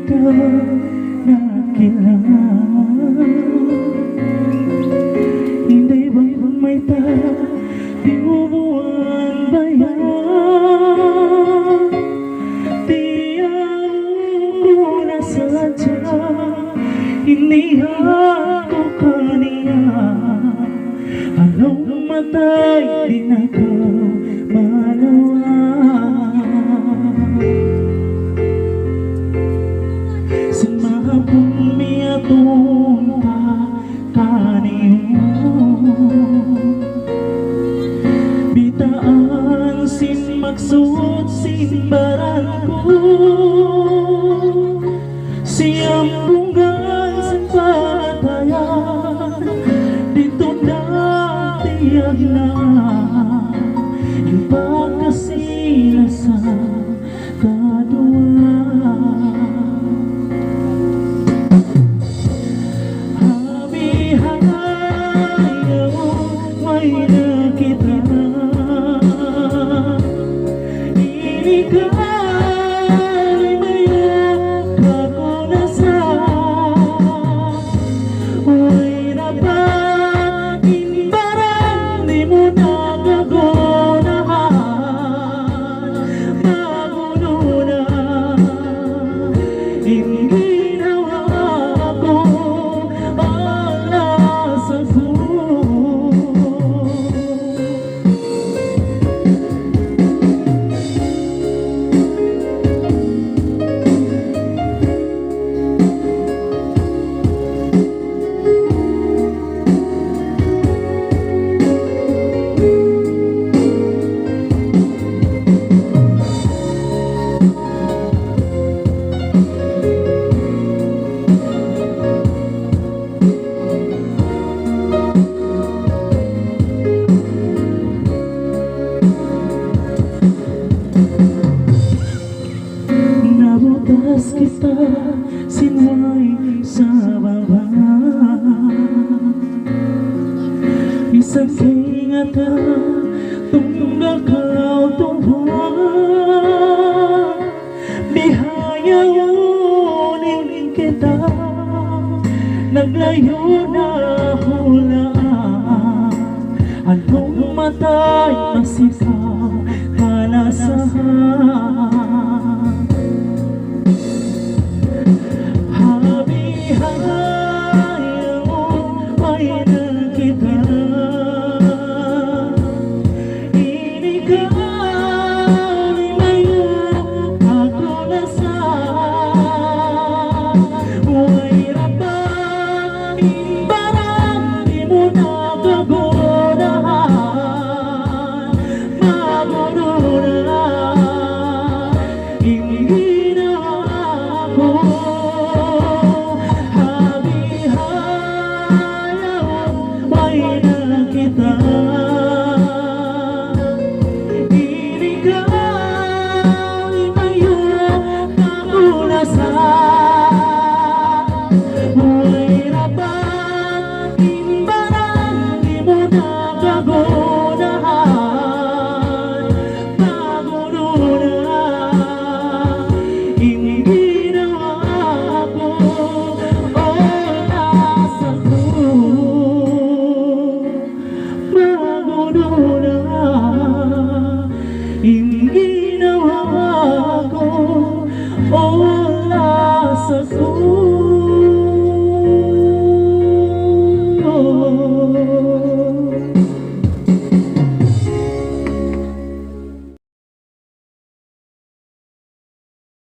ka nakilala. Hindi ba may tinubuan ba yan? Di ako nasadya, hindi ako kaniya. Anong matay di na ko malawa. Semahapun miatun kaniyo, bitaan sin maksud sin barangku, siyang bunggan sin patayan dito natiyag na yung pagkasila sa kadua. Nabutas kita sinway sa baba, isang ingatan tunggal kau tuhan. Bihayaunin kita, naglayo na hulaan. Anong matay masipaw kalasahan. Ingin